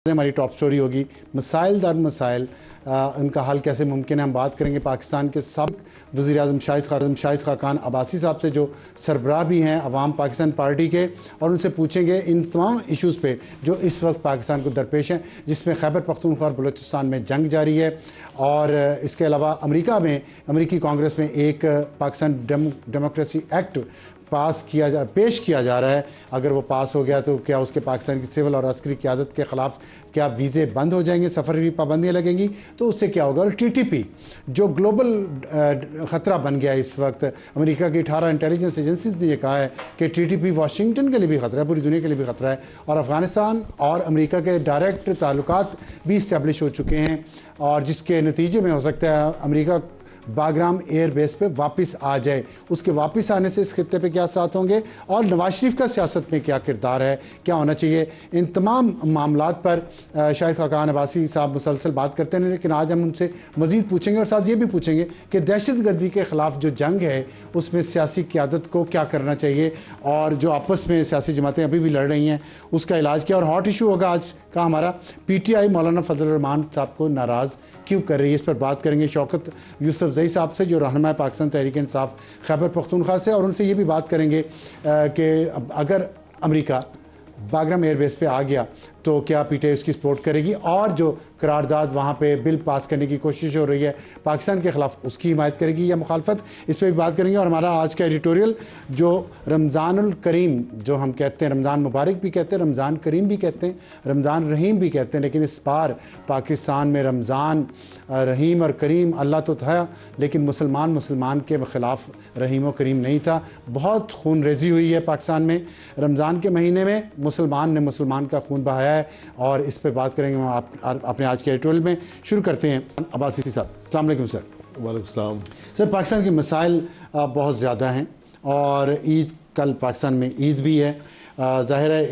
हमारी top story होगी मसाइल दर मसाइल, उनका हल कैसे मुमकिन है। हम बात करेंगे पाकिस्तान के साबिक़ वज़ीर-ए-आज़म शाहिद खाकान अब्बासी साहब से, जो सरबराह भी हैं अवाम पाकिस्तान पार्टी के, और उनसे पूछेंगे इन तमाम इशूज़ पे जो इस वक्त पाकिस्तान को दरपेश हैं, जिसमें खैबर पख्तूनख्वा और बलूचिस्तान में जंग जारी है। और इसके अलावा अमरीकी कांग्रेस में एक पाकिस्तान डेमोक्रेसी एक्ट पेश किया जा रहा है। अगर वो पास हो गया तो क्या उसके पाकिस्तान की सिविल और अस्करी क़यादत के ख़िलाफ़ क्या वीज़े बंद हो जाएंगे, सफ़र की पाबंदियाँ लगेंगी, तो उससे क्या होगा। और TTP जो ग्लोबल ख़तरा बन गया है इस वक्त, अमेरिका की 18 इंटेलिजेंस एजेंसीज ने यह कहा है कि TTP वाशिंगटन के लिए भी ख़तरा है, पूरी दुनिया के लिए भी ख़तरा है। और अफ़गानिस्तान और अमेरिका के डायरेक्ट ताल्लुकात भी इस्टेब्लिश हो चुके हैं, और जिसके नतीजे में हो सकता है अमेरिका बाग्राम एयर बेस पे वापस आ जाए। उसके वापस आने से इस खित्ते पे क्या असरात होंगे, और नवाज शरीफ का सियासत में क्या किरदार है, क्या होना चाहिए, इन तमाम मामलात पर शाहिद खाकान अब्बासी साहब मुसलसल बात करते हैं। लेकिन आज हम उनसे मज़ीद पूछेंगे, और साथ ये भी पूछेंगे कि दहशतगर्दी के ख़िलाफ़ जो जंग है उसमें सियासी क़यादत को क्या करना चाहिए, और जो आपस में सियासी जमातें अभी भी लड़ रही हैं उसका इलाज क्या। और हॉट इशू होगा आज का हमारा, PTI मौलाना फजल रहमान साहब को नाराज़ क्यों कर रही है। इस पर बात करेंगे शौकत यूसुफजई साहब से, जो रहनुमा पाकिस्तान तहरीक-ए-इंसाफ खैबर पख्तूनख्वा से, और उनसे ये भी बात करेंगे कि अगर अमेरिका बाग्राम एयरबेस पे आ गया तो क्या PTI उसकी सपोर्ट करेगी, और जो करारदाद वहाँ पे बिल पास करने की कोशिश हो रही है पाकिस्तान के ख़िलाफ़ उसकी हिमायत करेगी या मुखालफत, इस पर भी बात करेंगे। और हमारा आज का एडिटोरियल, जो रमज़ानुल करीम जो हम कहते हैं, रमज़ान मुबारक भी कहते हैं, रमज़ान करीम भी कहते हैं, रमज़ान रहीम भी कहते हैं, लेकिन इस बार पाकिस्तान में रमज़ान रहीम और करीम अल्लाह तो था, लेकिन मुसलमान के ख़िलाफ़ रहीम और करीम नहीं था। बहुत खून रेजी हुई है पाकिस्तान में रमज़ान के महीने में, मुसलमान ने मुसलमान का खून बहाया है, और इस पर बात करेंगे हम अपने आज के एडिटोरियल में। शुरू करते हैं अब्बासी साहब। अस्सलाम वालेकुम सर। वालेकुम सलाम सर, पाकिस्तान के मसाइल बहुत ज़्यादा हैं, और ईद, कल पाकिस्तान में ईद भी है। ज़ाहिर है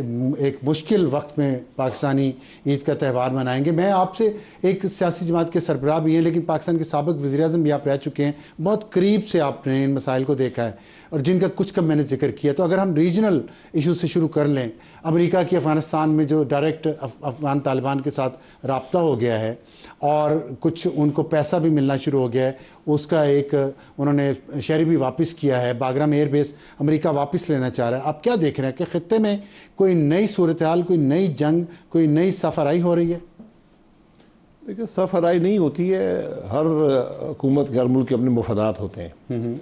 एक मुश्किल वक्त में पाकिस्तानी ईद का त्यौहार मनाएंगे। मैं आपसे, एक सियासी जमात के सरबराह भी हैं, लेकिन पाकिस्तान के साबिक़ वज़ीर-ए-आज़म भी आप रह चुके हैं, बहुत करीब से आपने इन मसाइल को देखा है, और जिनका कुछ कम मैंने जिक्र किया। तो अगर हम रीजनल इशू से शुरू कर लें, अमेरिका की अफ़गानिस्तान में जो डायरेक्ट अफ़गान तालिबान के साथ रब्ता हो गया है, और कुछ उनको पैसा भी मिलना शुरू हो गया है, उसका एक उन्होंने शहरी भी वापस किया है, बाग्राम एयर बेस अमेरिका वापस लेना चाह रहा है। आप क्या देख रहे हैं कि खित्ते में कोई नई सूरत हाल, कोई नई जंग, कोई नई सफराई हो रही है? देखिए, सफराई नहीं होती है, हर हुकूमत के, हर मुल्क के अपने मफादात होते हैं।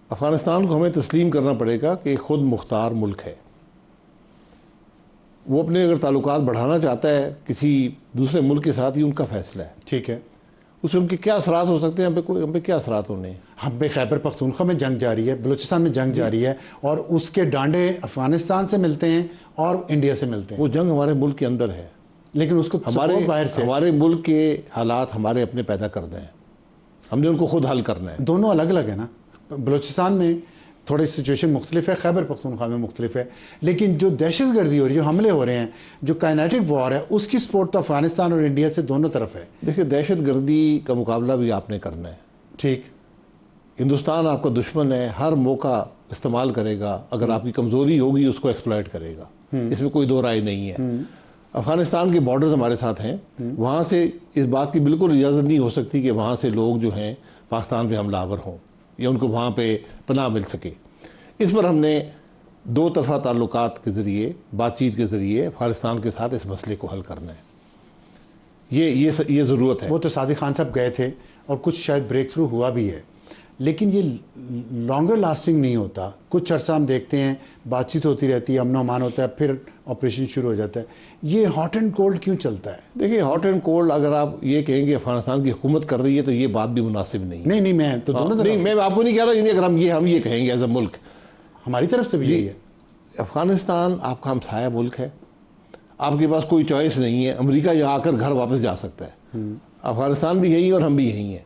अफ़गानिस्तान को हमें तस्लीम करना पड़ेगा कि खुद मुख्तार मुल्क है। वो अपने अगर ताल्लुकात बढ़ाना चाहता है किसी दूसरे मुल्क के साथ, ही उनका फ़ैसला है। ठीक है, उसमें उनके क्या असरात हो सकते हैं, हम पे क्या असरात होने हैं। हम पे खैबर पख्तूनख्वा में जंग जारी है, बलूचिस्तान में जंग जारी है, और उसके डांडे अफ़गानिस्तान से मिलते हैं और इंडिया से मिलते हैं। वो जंग हमारे मुल्क के अंदर है, लेकिन उसको हमारे मुल्क के हालात हमारे अपने पैदा कर दें, हमने उनको खुद हल करना है। दोनों अलग अलग है ना, बलूचिस्तान में थोड़ी सिचुएशन मुख्तलिफ है, खैबर पख्तूनख्वा में मुख्तलिफ है, लेकिन जो दहशतगर्दी हो रही है, जो हमले हो रहे हैं, जो काइनेटिक वॉर है, उसकी सपोर्ट तो अफगानिस्तान और इंडिया से दोनों तरफ है। देखिए, दहशतगर्दी का मुकाबला भी आपने करना है। ठीक, हिंदुस्तान आपका दुश्मन है, हर मौका इस्तेमाल करेगा, अगर आपकी कमज़ोरी होगी उसको एक्सप्लॉइट करेगा, इसमें कोई दो राय नहीं है। अफगानिस्तान के बॉर्डर्स हमारे साथ हैं, वहाँ से इस बात की बिल्कुल इजाज़त नहीं हो सकती कि वहाँ से लोग जो हैं पाकिस्तान पे हमलावर हों या उनको वहाँ पे पनाह मिल सके। इस पर हमने दो तरफ़ा ताल्लुकात के ज़रिए, बातचीत के ज़रिए अफ़गानिस्तान के साथ इस मसले को हल करना है। ये ज़रूरत है। वो तो सादिक खान साहब गए थे, और कुछ शायद ब्रेक थ्रू हुआ भी है, लेकिन ये लॉन्गर लास्टिंग नहीं होता। कुछ अर्सा हम देखते हैं बातचीत होती रहती है, अमन अमान होता है, फिर ऑपरेशन शुरू हो जाता है। ये हॉट एंड कोल्ड क्यों चलता है? देखिए, हॉट एंड कोल्ड अगर आप ये कहेंगे अफगानिस्तान की हुकूमत कर रही है, तो ये बात भी मुनासिब नहीं है। नहीं, मैं तो दोनों नहीं, मैं आपको नहीं कह रहा, अगर हम ये कहेंगे एज अ मुल्क, हमारी तरफ से भी यही है। अफगानिस्तान आपका हमसाया मुल्क है, आपके पास कोई चॉइस नहीं है। अमेरिका यहाँ आकर घर वापस जा सकता है, अफगानिस्तान भी यही और हम भी यही हैं।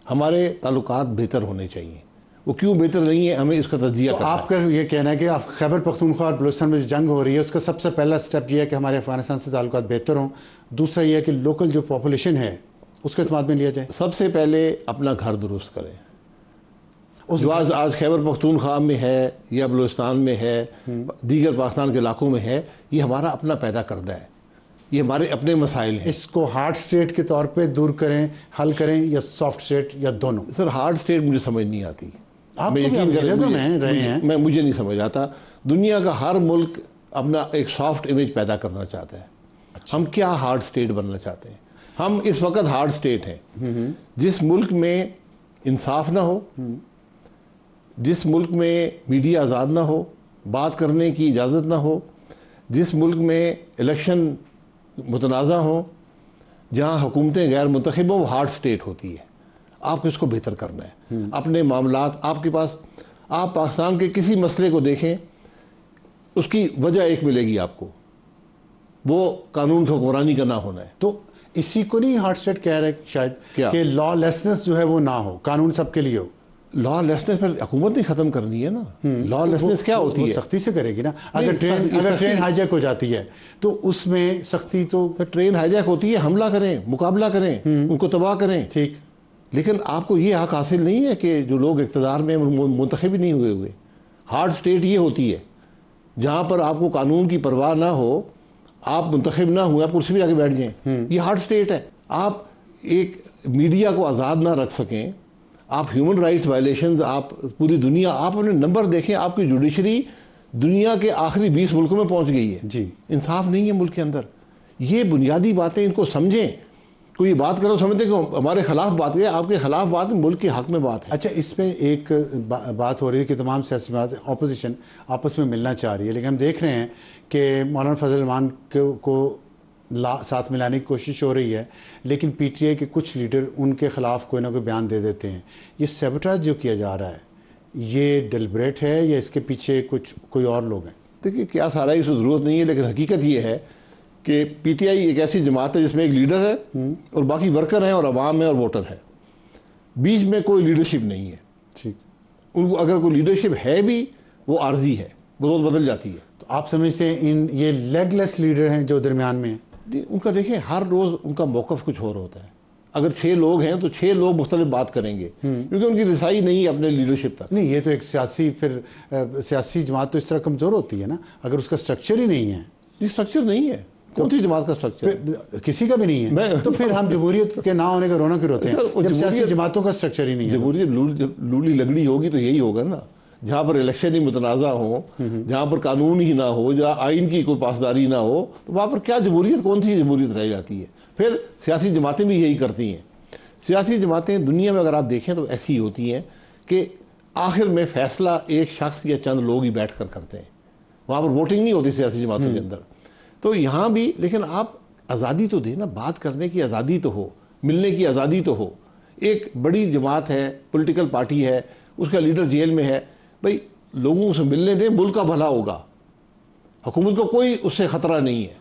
हमारे ताल्लुकात बेहतर होने चाहिए। वो क्यों बेहतर नहीं है, हमें इसका तज्जिया करना है। आपका ये कहना है कि आप खैबर पख्तूनख्वा और बलूचिस्तान में जो जंग हो रही है, उसका सबसे पहला स्टेप ये है कि हमारे अफगानिस्तान से ताल्लुकात बेहतर हों। दूसरा ये है कि लोकल जो पॉपुलेशन है उसको इत्मीनान में लिया जाए। सबसे पहले अपना घर दुरुस्त करें। जो आज खैबर पख्तूनख्वा में है या बलूचिस्तान में है, दीगर पाकिस्तान के इलाकों में है, ये हमारा अपना पैदा करदा है। ये हमारे अपने मसाइल हैं। इसको हार्ड स्टेट के तौर पे दूर करें, हल करें, या सॉफ्ट स्टेट, या दोनों? सर हार्ड स्टेट मुझे समझ नहीं आती। आप मुझे नहीं समझ आता। दुनिया का हर मुल्क अपना एक सॉफ्ट इमेज पैदा करना चाहता है। अच्छा। हम क्या हार्ड स्टेट बनना चाहते हैं? हम इस वक्त हार्ड स्टेट हैं। जिस मुल्क में इंसाफ ना हो, जिस मुल्क में मीडिया आज़ाद ना हो, बात करने की इजाज़त ना हो, जिस मुल्क में इलेक्शन मुतनाज़ा हो, जहाँ हुकूमतें गैर मुंतखब हो, वो हार्ड स्टेट होती है। आपको इसको बेहतर करना है। अपने मामलात आपके पास, आप पाकिस्तान के किसी मसले को देखें, उसकी वजह एक मिलेगी आपको, वो कानून की हुक्मरानी का ना होना है। तो इसी को नहीं हार्ड स्टेट कह रहे शायद, कि लॉलेसनेस जो है वो ना हो, कानून सबके लिए हो। लॉलेसनेस पर हुकूमत ही खत्म करनी है ना। लॉलेसनेस क्या होती है? सख्ती से करेगी ना। अगर ट्रेन हाईजैक हो जाती है तो उसमें सख्ती तो। ट्रेन हाईजैक होती है, हमला करें, मुकाबला करें, उनको तबाह करें, ठीक। लेकिन आपको ये हक हासिल नहीं है कि जो लोग इक़्तिदार में मुंतखब नहीं हुए। हार्ड स्टेट ये होती है जहाँ पर आपको कानून की परवाह ना हो, आप मुंतखब ना हुए, आप कुर्सी पर जाके बैठ जाएं, ये हार्ड स्टेट है। आप एक मीडिया को आज़ाद ना रख सकें, आप ह्यूमन राइट्स वायलेशंस, आप पूरी दुनिया, आप अपने नंबर देखें, आपकी जुडिशरी दुनिया के आखिरी 20 मुल्कों में पहुंच गई है जी। इंसाफ नहीं है मुल्क के अंदर। ये बुनियादी बातें, इनको समझें। कोई बात करो समझते कि हमारे खिलाफ बात है, आपके खिलाफ बात, मुल्क के हक में बात है। अच्छा, इस पर एक बात हो रही है कि तमाम सियासी बात अपोजिशन आपस में मिलना चाह रही है, लेकिन हम देख रहे हैं कि मौलाना फजल रहमान को साथ मिलाने की कोशिश हो रही है, लेकिन पीटीआई के कुछ लीडर उनके ख़िलाफ़ कोई ना कोई बयान दे देते हैं। ये सैबोटाज जो किया जा रहा है, ये डिलिब्रेट है या इसके पीछे कोई और लोग हैं? देखिए, क्या सारा इसको ज़रूरत नहीं है, लेकिन हकीकत ये है कि पीटीआई एक ऐसी जमात है जिसमें एक लीडर है और बाकी वर्कर हैं और अवाम है और वोटर है। बीच में कोई लीडरशिप नहीं है। ठीक। उनको अगर कोई लीडरशिप है भी, वो आर्जी है, वो रोज़ बदल जाती है। तो आप समझते हैं ये लेगलेस लीडर हैं जो दरमियान में हैं? उनका देखें, हर रोज़ उनका मौक़िफ़ कुछ और होता है। अगर 6 लोग हैं तो 6 लोग मुख्तलिफ बात करेंगे, क्योंकि उनकी रसाई नहीं है अपने लीडरशिप तक। नहीं, ये तो एक सियासी जमात तो इस तरह कमज़ोर होती है ना, अगर उसका स्ट्रक्चर ही नहीं है। ये स्ट्रक्चर नहीं है। कौन सी जमात का स्ट्रक्चर? किसी का भी नहीं है। तो फिर हम जमहूरियत के ना होने का रोना क्यों रोते हैं जब सियासी जमातों का स्ट्रक्चर ही नहीं है? जमहूरियत लूली लगड़ी होगी तो यही होगा ना, जहाँ पर इलेक्शन ही मुतनाज़ा हो, जहाँ पर कानून ही ना हो, जहाँ आइन की कोई पासदारी ना हो, तो वहाँ पर क्या जमहूरियत, कौन सी जमहूरियत रह जाती है? फिर सियासी जमातें भी यही करती हैं। सियासी जमातें दुनिया में अगर आप देखें तो ऐसी होती हैं कि आखिर में फ़ैसला एक शख्स या चंद लोग ही बैठ कर करते हैं। वहाँ पर वोटिंग नहीं होती सियासी जमातों के अंदर। तो यहाँ भी, लेकिन आप आज़ादी तो दें ना, बात करने की आज़ादी तो हो, मिलने की आज़ादी तो हो। एक बड़ी जमात है, पॉलिटिकल पार्टी है, उसका लीडर जेल में है, भाई लोगों से मिलने दें, मुल्क का भला होगा, हुकूमत को कोई उससे ख़तरा नहीं है।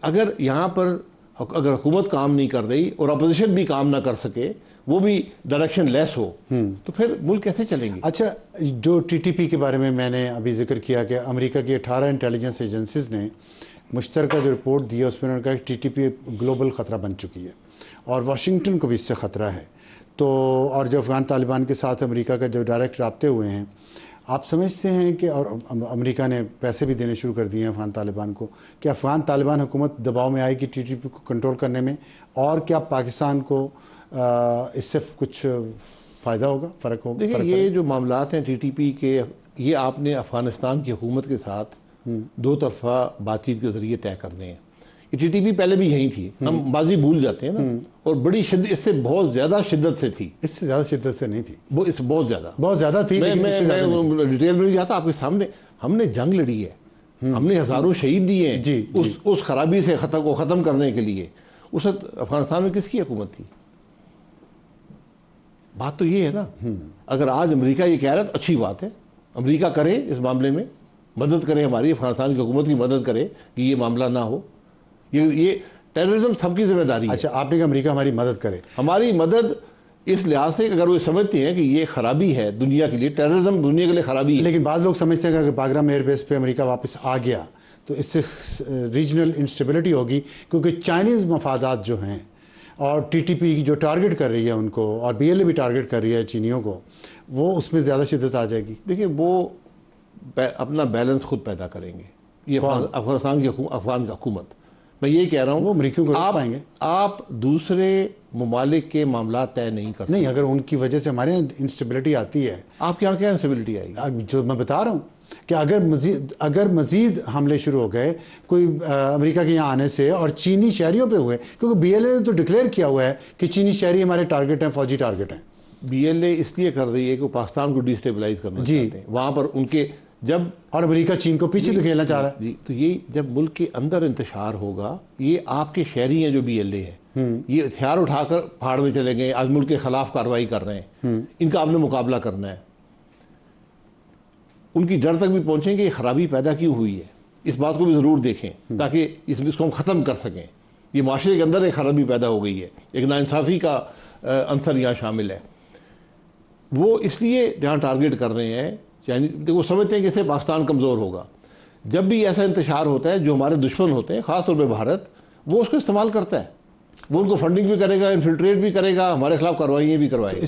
अगर यहाँ पर अगर हुकूमत काम नहीं कर रही और अपोजिशन भी काम ना कर सके, वो भी डायरेक्शन लेस हो, तो फिर मुल्क कैसे चलेंगे? अच्छा, जो टीटीपी के बारे में मैंने अभी जिक्र किया कि अमेरिका की 18 इंटेलिजेंस एजेंसीज ने मुश्तरका जो रिपोर्ट दी है उसमें उन्होंने कहा कि टीटीपी ग्लोबल ख़तरा बन चुकी है और वाशिंगटन को भी इससे ख़तरा है। तो और जो अफ़गान तालिबान के साथ अमेरिका का जो डायरेक्ट राब्ते हुए हैं, आप समझते हैं कि, और अमेरिका ने पैसे भी देने शुरू कर दिए हैं अफ़गान तालिबान को, कि अफ़गान तालिबान हुकूमत दबाव में आएगी टीटीपी को कंट्रोल करने में, और क्या पाकिस्तान को इससे कुछ फ़ायदा होगा, फ़र्क होगा? देखिए, ये जो मामलात हैं टीटीपी के, ये आपने अफ़गानिस्तान की हुकूमत के साथ 2 तरफ़ा बातचीत के ज़रिए तय करने हैं। ये टीटीपी पहले भी यही थी, हम माजी भूल जाते हैं ना, और बड़ी शिद्दत, इससे बहुत ज़्यादा शिद्दत से थी। इससे ज़्यादा शिद्दत से नहीं थी, वो इससे बहुत ज़्यादा थी। मैं डिटेल में नहीं जाता, आपके सामने हमने जंग लड़ी है, हमने हज़ारों शहीद दिए हैं उस खराबी से ख़त्म करने के लिए। उस वक्त अफगानिस्तान में किसकी हुकूमत थी? बात तो ये है ना। अगर आज अमेरिका ये कह रहा है तो अच्छी बात है, अमेरिका करे इस मामले में, मदद करे, हमारी अफगानिस्तान की हुकूमत की मदद करे कि ये मामला ना हो। ये टेररिज्म सबकी जिम्मेदारी है। अच्छा, आपने कहा अमेरिका हमारी मदद करे। हमारी मदद इस लिहाज से, अगर वो समझते हैं कि ये खराबी है दुनिया के लिए, टेररिज्म दुनिया के लिए खराबी है। लेकिन बाद लोग समझते हैं कि बागराम एयरबेस पे अमेरिका वापस आ गया तो इससे रीजनल इंस्टेबिलिटी होगी, क्योंकि चाइनीज़ मफादात जो हैं और टीटीपी जो टारगेट कर रही है उनको, और बीएलए भी टारगेट कर रही है चीनियों को, वो उसमें ज़्यादा शिद्दत आ जाएगी। देखिए, वो अपना बैलेंस खुद पैदा करेंगे। ये अफगानिस्तान की अफगान हुकूमत मैं ये कह रहा हूँ वो अमरीकियों को रोक पाएंगे। आप दूसरे ममालिक के मामला तय नहीं कर सकते। नहीं, अगर उनकी वजह से हमारे यहाँ इंस्टेबिलिटी आती है, आपके यहाँ क्या इंस्टेबिलिटी आएगी? जो मैं बता रहा हूँ कि अगर मजीद हमले शुरू हो गए कोई अमेरिका के यहाँ आने से और चीनी शहरियों पे हुए, क्योंकि BLA ने तो डिक्लेयर किया हुआ है कि चीनी शहरी हमारे टारगेट हैं, फौजी टारगेट हैं। BLA इसलिए कर रही है कि पाकिस्तान को डिस्टेबलाइज करना चाहते हैं वहाँ पर उनके, जब और अमेरिका चीन को पीछे धकेलना चाह रहा है। जी, तो ये जब मुल्क के अंदर इंतशार होगा, ये आपके शहरी हैं जो BLA है, ये हथियार उठाकर पहाड़ में चले गए, आज मुल्क के खिलाफ कार्रवाई कर रहे हैं, इनका आपने मुकाबला करना है। उनकी जड़ तक भी पहुंचेंगे ये खराबी पैदा क्यों हुई है, इस बात को भी ज़रूर देखें ताकि इसको हम ख़त्म कर सकें। ये माशरे के अंदर एक खराबी पैदा हो गई है, एक नाइंसाफ़ी का अंसर यहाँ शामिल है। वो इसलिए जहाँ टारगेट कर रहे हैं, यानी वो समझते हैं कि इससे पाकिस्तान कमज़ोर होगा। जब भी ऐसा इंतशार होता है, जो हमारे दुश्मन होते हैं ख़ासतौर पर भारत, वो उसको इस्तेमाल करता है, वो उनको फंडिंग भी करेगा, इन्फिल्ट्रेट भी करेगा, हमारे खिलाफ कार्रवाइयाँ भी करवाएगा।